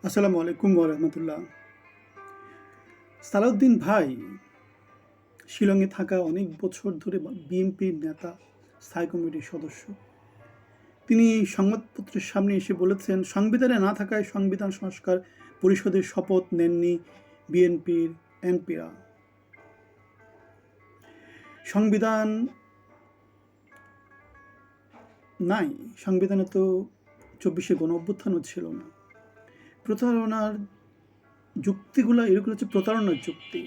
আসসালামু আলাইকুম ওরহমতুল্লাহ। সালাউদ্দিন ভাই শিলংয়ে থাকা অনেক বছর ধরে বিএনপির নেতা, স্থায়ী কমিটির সদস্য। তিনি সংবাদপত্রের সামনে এসে বলেছেন, সংবিধানে না থাকায় সংবিধান সংস্কার পরিষদের শপথ নেননি বিএনপির এমপিরা। সংবিধান নাই, সংবিধানে তো 24শে গণ অভ্যুত্থানও ছিল না। প্রতারণার যুক্তিগুলো এরকম হচ্ছে প্রতারণার যুক্তি।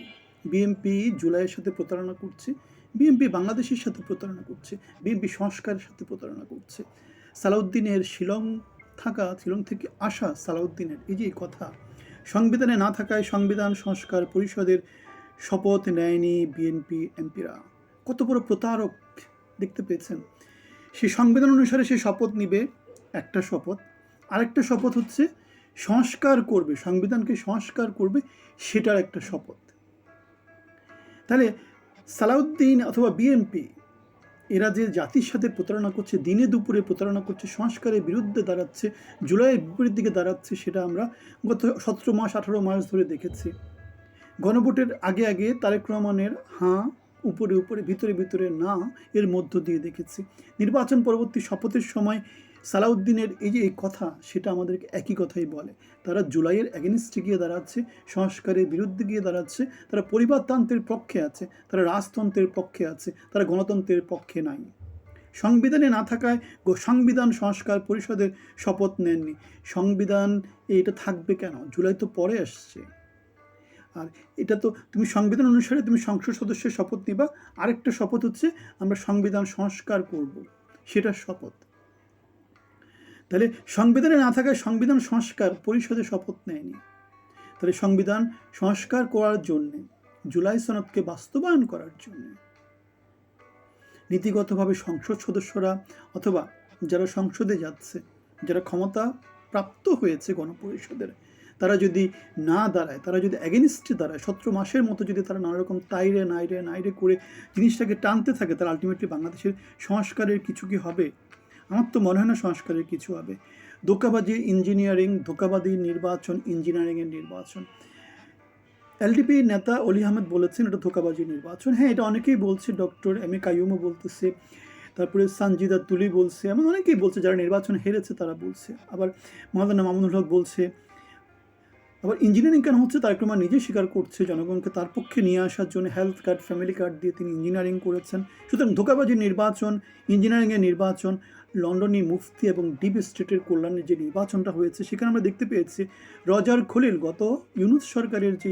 বিএনপি জুলাইয়ের সাথে প্রতারণা করছে, বিএনপি বাংলাদেশের সাথে প্রতারণা করছে, বিএনপি সংস্কারের সাথে প্রতারণা করছে। সালাউদ্দিনের শিলং থেকে আসা সালাউদ্দিনের এই যে কথা, সংবিধানে না থাকায় সংবিধান সংস্কার পরিষদের শপথ নেয়নি বিএনপি এমপিরা। কত বড় প্রতারক দেখতে পেয়েছেন। সেই সংবিধান অনুসারে সে শপথ নিবে, একটা শপথ। আরেকটা শপথ হচ্ছে সংস্কার করবে, সংবিধানকে সংস্কার করবে, সেটার একটা শপথ। তাহলে সালাউদ্দিন অথবা বিএনপি এরা যে জাতির সাথে প্রতারণা করছে, দিনে দুপুরে প্রতারণা করছে, সংস্কারের বিরুদ্ধে দাঁড়াচ্ছে, জুলাইয়ের বিপরীত দিকে দাঁড়াচ্ছে, সেটা আমরা গত 17 মাস 18 মাস ধরে দেখেছি। গণভোটের আগে আগে তারেক রহমানের হাঁ, উপরে উপরে ভিতরে ভিতরে না, এর মধ্য দিয়ে দেখেছি। নির্বাচন পরবর্তী শপথের সময় সালাউদ্দিনের এই যে এই কথা, সেটা আমাদেরকে একই কথাই বলে। তারা জুলাইয়ের এগেনিস্টে গিয়ে দাঁড়াচ্ছে, সংস্কারের বিরুদ্ধে গিয়ে দাঁড়াচ্ছে, তারা পরিবারতন্ত্রের পক্ষে আছে, তারা রাজতন্ত্রের পক্ষে আছে, তারা গণতন্ত্রের পক্ষে নাই। সংবিধানে না থাকায় সংবিধান সংস্কার পরিষদের শপথ নেননি। সংবিধান এটা থাকবে কেন? জুলাই তো পরে আসছে। আর এটা তো তুমি সংবিধান অনুসারে তুমি সংসদ সদস্যের শপথ নিবা, আরেকটা শপথ হচ্ছে আমরা সংবিধান সংস্কার করব, সেটার শপথ। তাহলে সংবিধানে না থাকায় সংবিধান সংস্কার পরিষদে শপথ নেয়নি। তাহলে সংবিধান সংস্কার করার জন্যে, জুলাই সনদকে বাস্তবায়ন করার জন্য নীতিগতভাবে সংসদ সদস্যরা অথবা যারা সংসদে যাচ্ছে, যারা ক্ষমতা প্রাপ্ত হয়েছে গণপরিষদের, তারা যদি না দাঁড়ায়, তারা যদি অ্যাগেনিস্টে দাঁড়ায়, 17 মাসের মতো যদি তারা নানা রকম তাইরে নাইরে নাইরে করে জিনিসটাকে টানতে থাকে, তারা আলটিমেটলি বাংলাদেশের সংস্কারের কিছু কি হবে? আমার তো মনে হয় না সংস্কারের কিছু হবে। ধোঁকাবাজি ইঞ্জিনিয়ারিং, ধোঁকাবাদী নির্বাচন, ইঞ্জিনিয়ারিংয়ের নির্বাচন। এলডিপির নেতা অলি আহমেদ বলেছেন এটা ধোঁকাবাজি নির্বাচন। হ্যাঁ, এটা অনেকেই বলছে, ডক্টর এম এ কাইয়ুমও বলতেছে, তারপরে সানজিদা তুলি বলছে, এমন অনেকেই বলছে যারা নির্বাচন হেরেছে তারা বলছে। আবার মাওলানা মামুনুল হক বলছে। আবার ইঞ্জিনিয়ারিং কেন হচ্ছে তারেক রহমান নিজে স্বীকার করছে, জনগণকে তার পক্ষে নিয়ে আসার জন্য হেলথ কার্ড, ফ্যামিলি কার্ড দিয়ে তিনি ইঞ্জিনিয়ারিং করেছেন। সুতরাং ধোঁকাবাজির নির্বাচন, ইঞ্জিনিয়ারিংয়ের নির্বাচন, লন্ডনী মুফতি এবং ডিপ স্টেটের কল্যাণের যে নির্বাচনটা হয়েছে, সেখানে আমরা দেখতে পেয়েছি রজার খলিল, গত ইউনূস সরকারের যে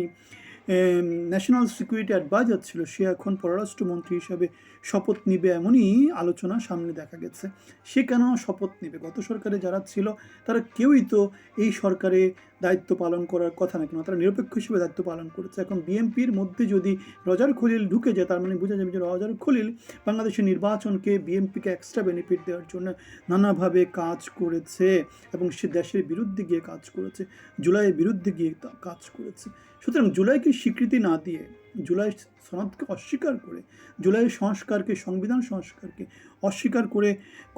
ন্যাশনাল সিকিউরিটি অ্যাডভাইজার ছিল, সে এখন পররাষ্ট্রমন্ত্রী হিসাবে শপথ নিবে, এমনই আলোচনা সামনে দেখা গেছে। সে কেন শপথ নেবে? গত সরকারে যারা ছিল তারা কেউই তো এই সরকারে দায়িত্ব পালন করার কথা না, কেন তারা নিরপেক্ষ হিসেবে দায়িত্ব পালন করেছে। এখন বিএনপির মধ্যে যদি রজার খলিল ঢুকে যায়, তার মানে বোঝা যাবে যে রজার খলিল বাংলাদেশের নির্বাচনকে, বিএনপিকে এক্সট্রা বেনিফিট দেওয়ার জন্য নানাভাবে কাজ করেছে এবং সে দেশের বিরুদ্ধে গিয়ে কাজ করেছে, জুলাইয়ের বিরুদ্ধে গিয়ে কাজ করেছে। সুতরাং জুলাইকে স্বীকৃতি না দিয়ে, জুলাই সনদকে অস্বীকার করে, জুলাই সংস্কারকে, সংবিধান সংস্কারকে অস্বীকার করে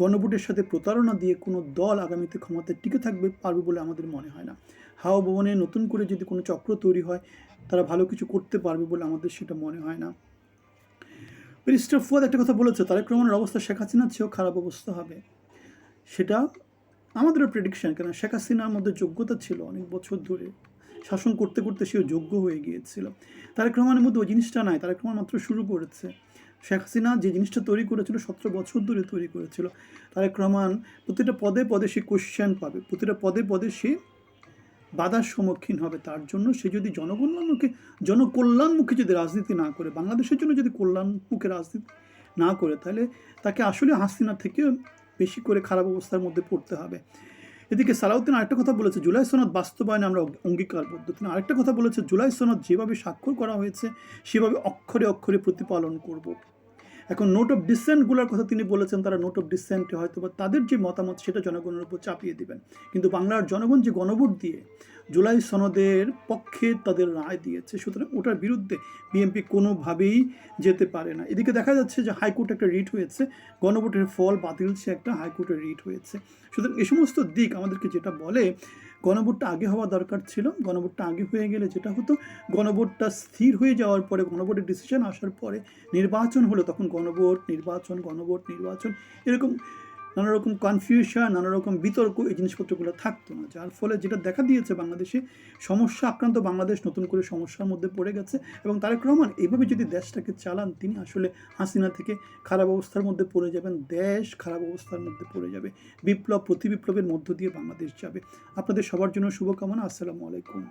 গণভোটের সাথে প্রতারণা দিয়ে কোনো দল আগামীতে ক্ষমতায় টিকে পারবে বলে আমাদের মনে হয় না। হাওয়া ভবনে নতুন করে যদি কোনো চক্র তৈরি হয়, তারা ভালো কিছু করতে পারবে বলে আমাদের সেটা মনে হয় না। ব্যারিস্টার ফুয়াদ একটা কথা বলেছে, তারেক রহমানের অবস্থা শেখ হাসিনার চেয়েও খারাপ অবস্থা হবে। সেটা আমাদেরও প্রেডিকশন, কেন শেখ হাসিনার মধ্যে যোগ্যতা ছিল, অনেক বছর ধরে শাসন করতে করতে সেও যোগ্য হয়ে গিয়েছিল। তারেক রহমানের মধ্যে ওই জিনিসটা নাই, তারেক রহমান মাত্র শুরু করেছে। শেখ হাসিনা যে জিনিসটা তৈরি করেছিল 17 বছর ধরে তৈরি করেছিল। তারেক রহমান প্রতিটা পদে পদে সে কোশ্চেন পাবে, প্রতিটা পদে পদে সে বাধার সম্মুখীন হবে। তার জন্য সে যদি জনকল্যাণমুখী যদি রাজনীতি না করে, বাংলাদেশের জন্য যদি কল্যাণমুখী রাজনীতি না করে, তাহলে তাকে আসলে হাসিনা থেকে বেশি করে খারাপ অবস্থার মধ্যে পড়তে হবে। এদিকে সালাউদ্দিন আরেকটা কথা বলেছে, জুলাই সনদ বাস্তবায়নে আমরা অঙ্গীকারবদ্ধ। তিনি আরেকটা কথা বলেছে, জুলাই সনদ যেভাবে স্বাক্ষর করা হয়েছে সেভাবে অক্ষরে অক্ষরে প্রতিপালন করব। এখন নোট অফ ডিসেন্টগুলোর কথা তিনি বলেছেন, তারা নোট অফ ডিসেন্টে হয়তো বা তাদের যে মতামত সেটা জনগণের উপর চাপিয়ে দিবেন। কিন্তু বাংলার জনগণ যে গণভোট দিয়ে জুলাই সনদের পক্ষে তাদের রায় দিয়েছে, সুতরাং ওটার বিরুদ্ধে বিএনপি কোনোভাবেই যেতে পারে না। এদিকে দেখা যাচ্ছে যে হাইকোর্টে একটা রিট হয়েছে, গণভোটের ফল বাতিল, সে একটা হাইকোর্টের রিট হয়েছে। সুতরাং এই সমস্ত দিক আমাদেরকে যেটা বলে, গণভোটটা আগে হওয়া দরকার ছিল। গণভোটটা আগে হয়ে গেলে যেটা হতো, গণভোটটা স্থির হয়ে যাওয়ার পরে, গণভোটের ডিসিশন আসার পরে নির্বাচন হলো, তখন গণভোট নির্বাচন, গণভোট নির্বাচন, এরকম নানা রকম কনফিউশন, নানা রকম বিতর্ক, এই জিনিসপত্রগুলো থাকতো না। যার ফলে যেটা দেখা দিয়েছে, বাংলাদেশে সমস্যা আক্রান্ত বাংলাদেশ নতুন করে সমস্যার মধ্যে পড়ে গেছে। এবং তারেক রহমান এইভাবে যদি দেশটাকে চালান, তিনি আসলে হাসিনা থেকে খারাপ অবস্থার মধ্যে পড়ে যাবেন, দেশ খারাপ অবস্থার মধ্যে পড়ে যাবে, বিপ্লব প্রতি বিপ্লবের মধ্য দিয়ে বাংলাদেশ যাবে। আপনাদের সবার জন্য শুভকামনা। আসসালামু আলাইকুম।